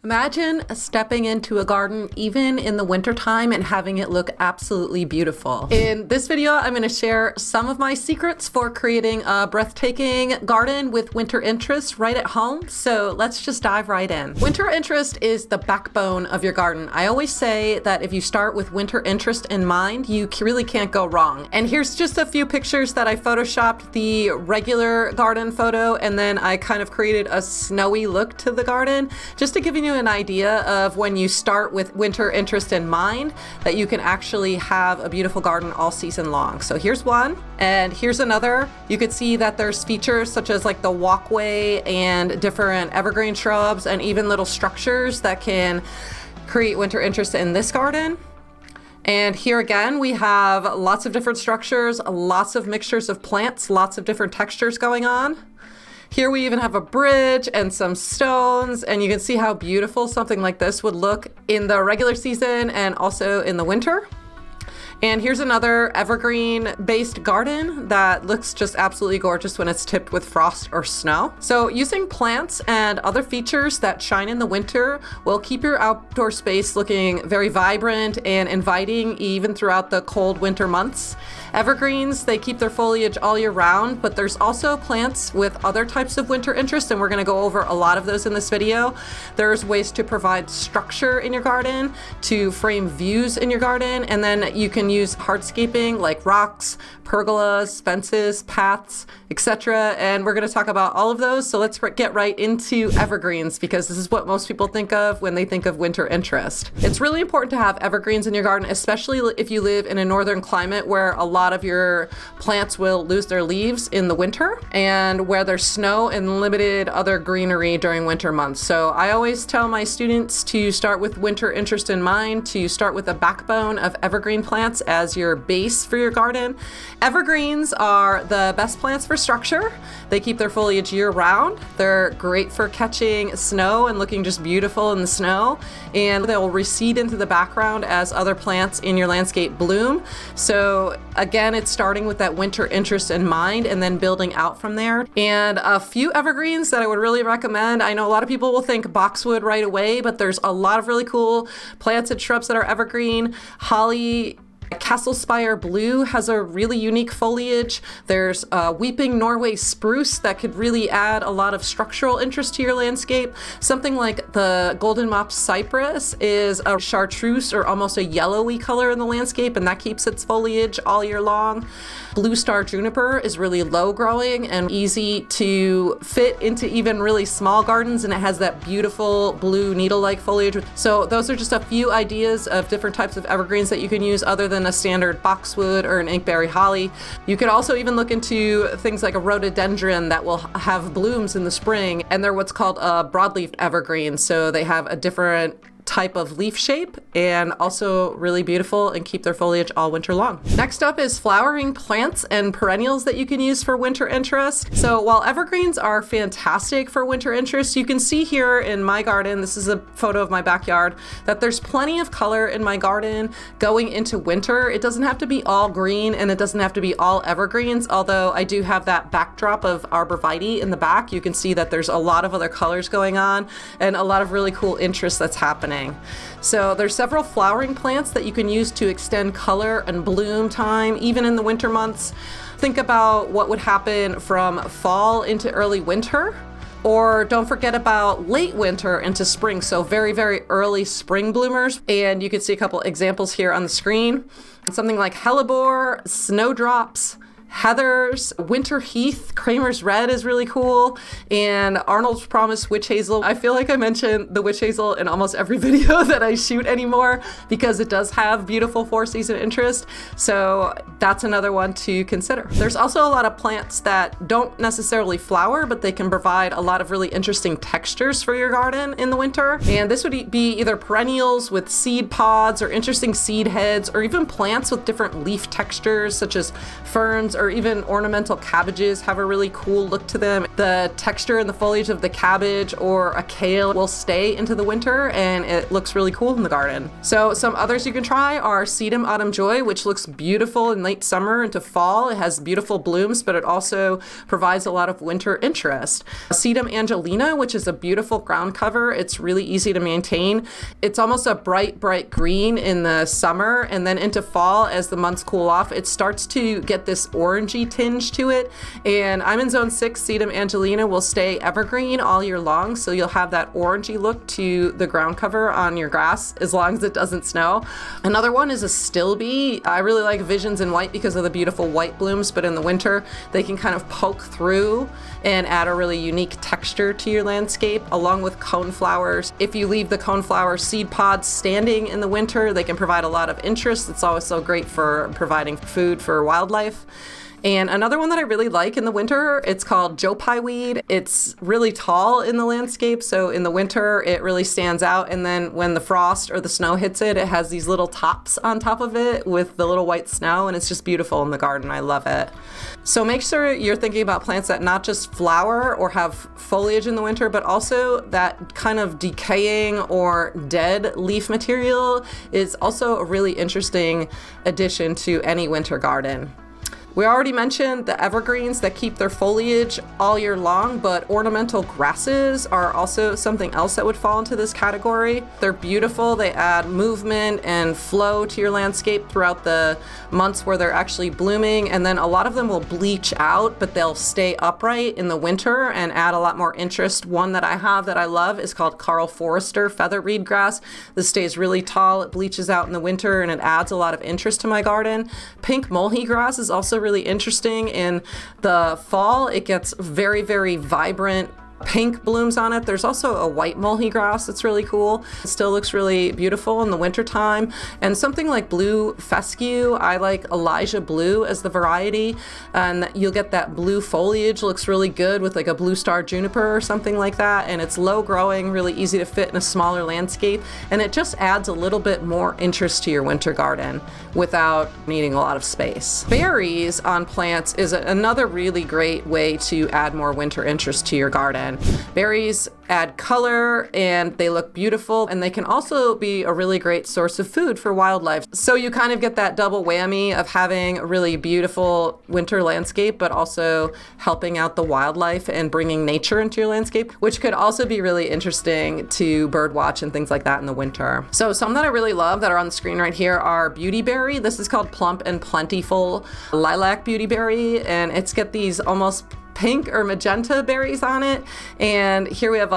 Imagine stepping into a garden even in the wintertime and having it look absolutely beautiful. In this video, I'm going to share some of my secrets for creating a breathtaking garden with winter interest right at home. So let's just dive right in. Winter interest is the backbone of your garden. I always say that if you start with winter interest in mind, you really can't go wrong. And here's just a few pictures that I photoshopped the regular garden photo, and then I kind of created a snowy look to the garden just to give you an idea of when you start with winter interest in mind that you can actually have a beautiful garden all season long. So here's one, and here's another. You could see that there's features such as like the walkway and different evergreen shrubs and even little structures that can create winter interest in this garden. And here again, we have lots of different structures, lots of mixtures of plants, lots of different textures going on. Here we even have a bridge and some stones, and you can see how beautiful something like this would look in the regular season and also in the winter. And here's another evergreen based garden that looks just absolutely gorgeous when it's tipped with frost or snow. So using plants and other features that shine in the winter will keep your outdoor space looking very vibrant and inviting even throughout the cold winter months. Evergreens, they keep their foliage all year round, but there's also plants with other types of winter interest, and we're going to go over a lot of those in this video. There's ways to provide structure in your garden, to frame views in your garden, and then you can use hardscaping like rocks, pergolas, fences, paths, etc. And we're going to talk about all of those. So let's get right into evergreens, because this is what most people think of when they think of winter interest. It's really important to have evergreens in your garden, especially if you live in a northern climate where a lot of your plants will lose their leaves in the winter and where there's snow and limited other greenery during winter months. So I always tell my students to start with winter interest in mind, to start with a backbone of evergreen plants as your base for your garden. Evergreens are the best plants for structure. They keep their foliage year round. They're great for catching snow and looking just beautiful in the snow, and they'll recede into the background as other plants in your landscape bloom. So again, it's starting with that winter interest in mind and then building out from there. And a few evergreens that I would really recommend. I know a lot of people will think boxwood right away, but there's a lot of really cool plants and shrubs that are evergreen. Holly, Castle Spire Blue has a really unique foliage. There's Weeping Norway Spruce that could really add a lot of structural interest to your landscape. Something like the Golden Mop Cypress is a chartreuse or almost a yellowy color in the landscape, and that keeps its foliage all year long. Blue Star Juniper is really low growing and easy to fit into even really small gardens, and it has that beautiful blue needle-like foliage. So those are just a few ideas of different types of evergreens that you can use other than a standard boxwood or an inkberry holly. You could also even look into things like a rhododendron that will have blooms in the spring, and they're what's called a broadleaf evergreen. So they have a different type of leaf shape and also really beautiful and keep their foliage all winter long. Next up is flowering plants and perennials that you can use for winter interest. So while evergreens are fantastic for winter interest, you can see here in my garden, this is a photo of my backyard, that there's plenty of color in my garden going into winter. It doesn't have to be all green and it doesn't have to be all evergreens, although I do have that backdrop of arborvitae in the back. You can see that there's a lot of other colors going on and a lot of really cool interest that's happening. So there's several flowering plants that you can use to extend color and bloom time, even in the winter months. Think about what would happen from fall into early winter, or don't forget about late winter into spring. So very, very early spring bloomers. And you can see a couple examples here on the screen. Something like hellebore, snowdrops, heathers, winter heath, Kramer's red is really cool, and Arnold's Promise witch hazel. I feel like I mention the witch hazel in almost every video that I shoot anymore because it does have beautiful four-season interest. So that's another one to consider. There's also a lot of plants that don't necessarily flower, but they can provide a lot of really interesting textures for your garden in the winter. And this would be either perennials with seed pods or interesting seed heads, or even plants with different leaf textures such as ferns or even ornamental cabbages have a really cool look to them. The texture and the foliage of the cabbage or a kale will stay into the winter and it looks really cool in the garden. So some others you can try are Sedum Autumn Joy, which looks beautiful in late summer into fall. It has beautiful blooms, but it also provides a lot of winter interest. Sedum Angelina, which is a beautiful ground cover. It's really easy to maintain. It's almost a bright green in the summer, and then into fall, as the months cool off, it starts to get this orangey tinge to it. And I'm in zone 6. Sedum Angelina will stay evergreen all year long, so you'll have that orangey look to the ground cover on your grass as long as it doesn't snow. Another one is a Stilby. I really like Visions in White because of the beautiful white blooms, but in the winter they can kind of poke through and add a really unique texture to your landscape, along with coneflowers. If you leave the coneflower seed pods standing in the winter, they can provide a lot of interest. It's always so great for providing food for wildlife. And another one that I really like in the winter, it's called Joe Pye weed. It's really tall in the landscape, so in the winter it really stands out. And then when the frost or the snow hits it, it has these little tops on top of it with the little white snow, and it's just beautiful in the garden. I love it. So make sure you're thinking about plants that not just flower or have foliage in the winter, but also that kind of decaying or dead leaf material is also a really interesting addition to any winter garden. We already mentioned the evergreens that keep their foliage all year long, but ornamental grasses are also something else that would fall into this category. They're beautiful. They add movement and flow to your landscape throughout the months where they're actually blooming. And then a lot of them will bleach out, but they'll stay upright in the winter and add a lot more interest. One that I have that I love is called Carl Forrester feather reed grass. This stays really tall. It bleaches out in the winter and it adds a lot of interest to my garden. Pink muley grass is also really interesting. In the fall, it gets very vibrant pink blooms on it. There's also a white muley grass that's really cool. It still looks really beautiful in the wintertime. And something like blue fescue, I like Elijah Blue as the variety, and you'll get that blue foliage. Looks really good with like a blue star juniper or something like that, and it's low growing, really easy to fit in a smaller landscape, and it just adds a little bit more interest to your winter garden without needing a lot of space. Berries on plants is another really great way to add more winter interest to your garden. Berries add color and they look beautiful, and they can also be a really great source of food for wildlife. So you kind of get that double whammy of having a really beautiful winter landscape, but also helping out the wildlife and bringing nature into your landscape, which could also be really interesting to bird watch and things like that in the winter. So some that I really love that are on the screen right here are beautyberry. This is called Plump and Plentiful Lilac Beautyberry, and it's got these almost pink or magenta berries on it. And here we have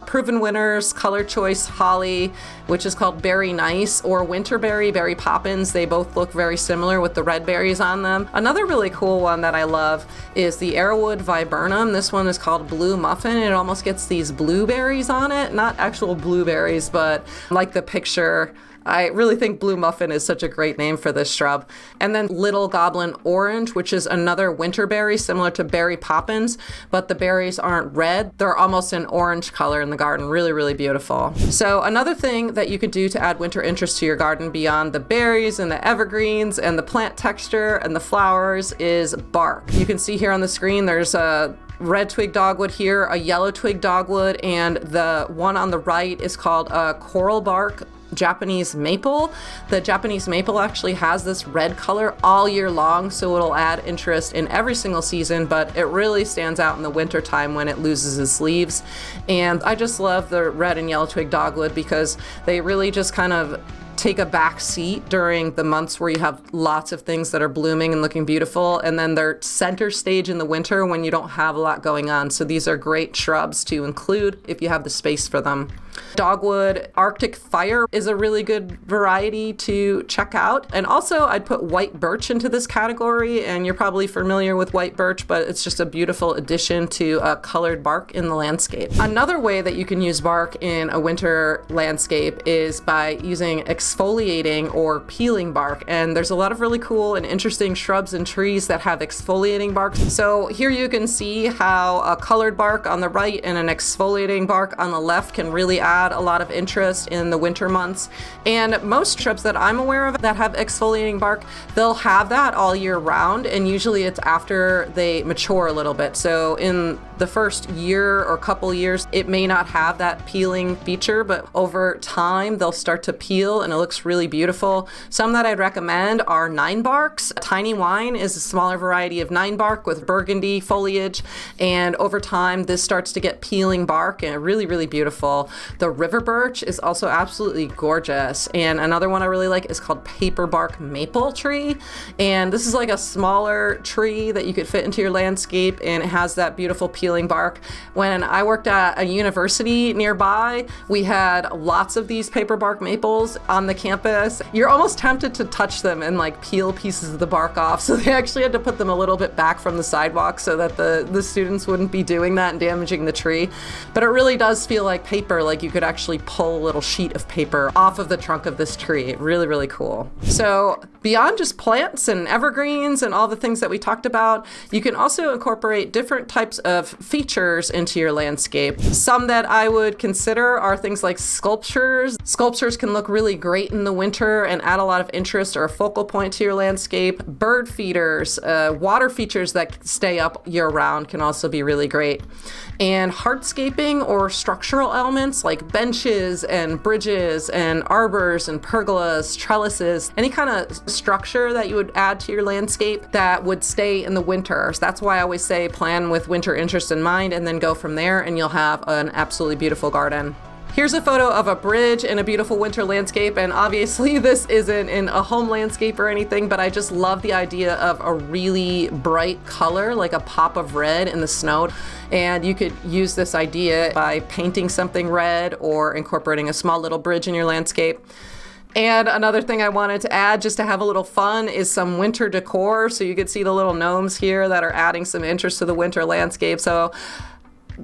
proven winners, color choice holly, which is called Berry Nice, or winterberry, Berry Poppins. They both look very similar with the red berries on them. Another really cool one that I love is the Arrowwood Viburnum. This one is called Blue Muffin. It almost gets these blueberries on it, not actual blueberries, but like the picture. I really think Blue Muffin is such a great name for this shrub. And then Little Goblin Orange, which is another winter berry similar to Berry Poppins, but the berries aren't red. They're almost an orange color in the garden. Really beautiful. So another thing that you could do to add winter interest to your garden beyond the berries and the evergreens and the plant texture and the flowers is bark. You can see here on the screen there's a red twig dogwood here, a yellow twig dogwood, and the one on the right is called a coral bark Japanese maple. The Japanese maple actually has this red color all year long, so it'll add interest in every single season, but it really stands out in the winter time when it loses its leaves. And I just love the red and yellow twig dogwood because they really just kind of take a back seat during the months where you have lots of things that are blooming and looking beautiful, and then they're center stage in the winter when you don't have a lot going on. So these are great shrubs to include if you have the space for them. Dogwood Arctic Fire is a really good variety to check out. And also I'd put white birch into this category, and you're probably familiar with white birch, but it's just a beautiful addition to colored bark in the landscape. Another way that you can use bark in a winter landscape is by using exfoliating or peeling bark. And there's a lot of really cool and interesting shrubs and trees that have exfoliating bark. So here you can see how a colored bark on the right and an exfoliating bark on the left can really add a lot of interest in the winter months. And most shrubs that I'm aware of that have exfoliating bark, they'll have that all year round, and usually it's after they mature a little bit. So in the first year or couple years, it may not have that peeling feature, but over time they'll start to peel and it looks really beautiful. Some that I'd recommend are 9-barks. Tiny Wine is a smaller variety of 9-bark with burgundy foliage, and over time this starts to get peeling bark and really, really beautiful. The river birch is also absolutely gorgeous, and another one I really like is called paperbark maple tree, and this is like a smaller tree that you could fit into your landscape, and it has that beautiful peeling bark. When I worked at a university nearby, we had lots of these paperbark maples on the campus. You're almost tempted to touch them and like peel pieces of the bark off, so they actually had to put them a little bit back from the sidewalk so that the students wouldn't be doing that and damaging the tree. But it really does feel like paper, like you could actually pull a little sheet of paper off of the trunk of this tree. Really, really cool. So beyond just plants and evergreens and all the things that we talked about, you can also incorporate different types of features into your landscape. Some that I would consider are things like sculptures. Sculptures can look really great in the winter and add a lot of interest or a focal point to your landscape. Bird feeders, water features that stay up year round can also be really great. And hardscaping or structural elements like benches and bridges and arbors and pergolas, trellises, any kind of structure that you would add to your landscape that would stay in the winter. So that's why I always say plan with winter interest in mind and then go from there, and you'll have an absolutely beautiful garden. Here's a photo of a bridge in a beautiful winter landscape, and obviously this isn't in a home landscape or anything, but I just love the idea of a really bright color, like a pop of red in the snow. And you could use this idea by painting something red or incorporating a small little bridge in your landscape. And another thing I wanted to add, just to have a little fun, is some winter decor. So you could see the little gnomes here that are adding some interest to the winter landscape. So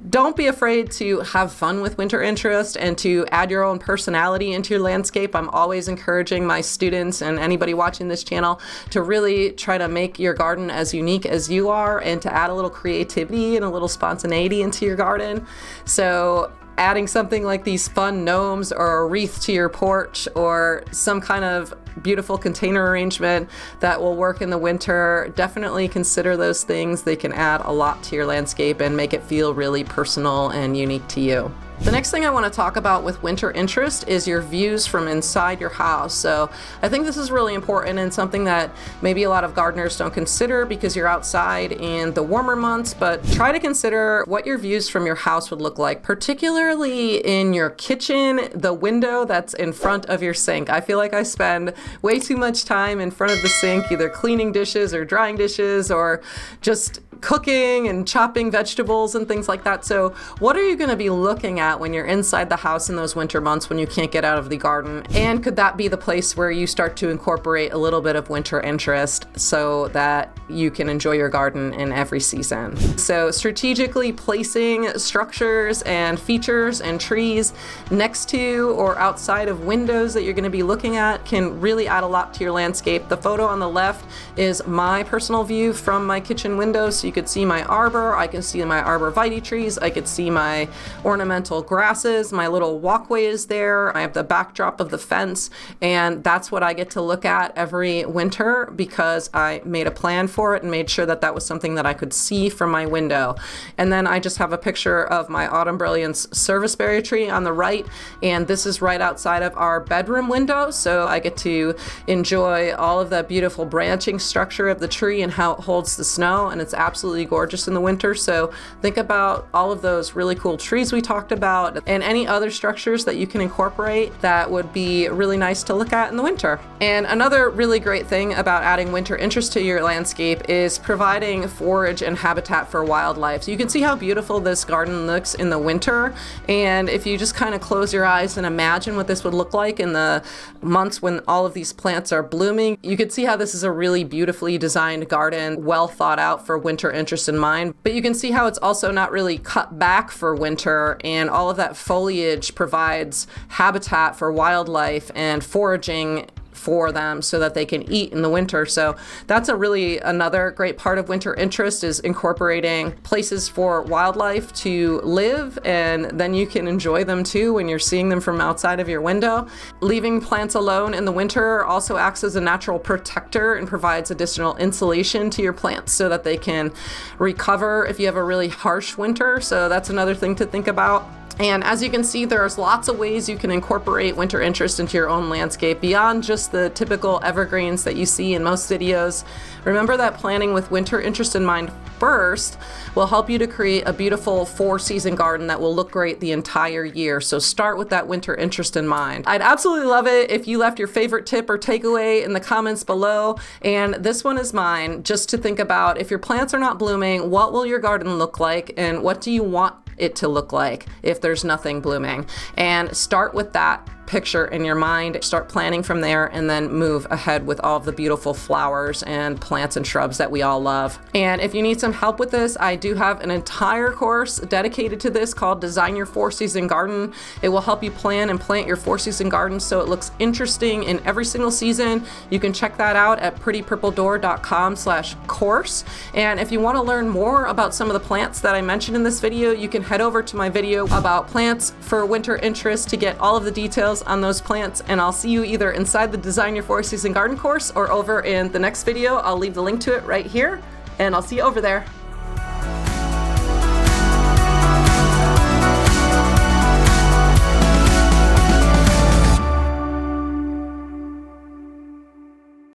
don't be afraid to have fun with winter interest and to add your own personality into your landscape. I'm always encouraging my students and anybody watching this channel to really try to make your garden as unique as you are and to add a little creativity and a little spontaneity into your garden. So adding something like these fun gnomes or a wreath to your porch or some kind of beautiful container arrangement that will work in the winter, definitely consider those things. They can add a lot to your landscape and make it feel really personal and unique to you. The next thing I want to talk about with winter interest is your views from inside your house. So I think this is really important and something that maybe a lot of gardeners don't consider because you're outside in the warmer months, but try to consider what your views from your house would look like, particularly in your kitchen, the window that's in front of your sink. I feel like I spend way too much time in front of the sink, either cleaning dishes or drying dishes or just cooking and chopping vegetables and things like that. So what are you going to be looking at when you're inside the house in those winter months when you can't get out of the garden? And could that be the place where you start to incorporate a little bit of winter interest so that you can enjoy your garden in every season? So strategically placing structures and features and trees next to or outside of windows that you're going to be looking at can really add a lot to your landscape. The photo on the left is my personal view from my kitchen window. So you could see my arbor, I can see my arborvitae trees, I could see my ornamental grasses, my little walkway is there, I have the backdrop of the fence, and that's what I get to look at every winter because I made a plan for it and made sure that that was something that I could see from my window. And then I just have a picture of my autumn brilliance serviceberry tree on the right, and this is right outside of our bedroom window, so I get to enjoy all of that beautiful branching structure of the tree and how it holds the snow, and it's absolutely gorgeous in the winter. So think about all of those really cool trees we talked about and any other structures that you can incorporate that would be really nice to look at in the winter. And another really great thing about adding winter interest to your landscape is providing forage and habitat for wildlife. So you can see how beautiful this garden looks in the winter, and if you just kind of close your eyes and imagine what this would look like in the months when all of these plants are blooming, you could see how this is a really beautifully designed garden, well thought out for winter winter interest in mind. But you can see how it's also not really cut back for winter, and all of that foliage provides habitat for wildlife and foraging for them so that they can eat in the winter. So that's another great part of winter interest, is incorporating places for wildlife to live, and then you can enjoy them too when you're seeing them from outside of your window. Leaving plants alone in the winter also acts as a natural protector and provides additional insulation to your plants so that they can recover if you have a really harsh winter. So that's another thing to think about. And as you can see, there's lots of ways you can incorporate winter interest into your own landscape beyond just the typical evergreens that you see in most videos. Remember that planning with winter interest in mind first will help you to create a beautiful 4-season garden that will look great the entire year. So start with that winter interest in mind. I'd absolutely love it if you left your favorite tip or takeaway in the comments below. And this one is mine, just to think about, if your plants are not blooming, what will your garden look like, and what do you want it to look like if there's nothing blooming? And start with that picture in your mind, start planning from there, and then move ahead with all of the beautiful flowers and plants and shrubs that we all love. And if you need some help with this, I do have an entire course dedicated to this called Design Your 4-Season Garden. It will help you plan and plant your 4-season garden so it looks interesting in every single season. You can check that out at prettypurpledoor.com/course. And if you want to learn more about some of the plants that I mentioned in this video, you can head over to my video about plants for winter interest to get all of the details on those plants. And I'll see you either inside the Design Your 4-Season Garden course or over in the next video. I'll leave the link to it right here, and I'll see you over there.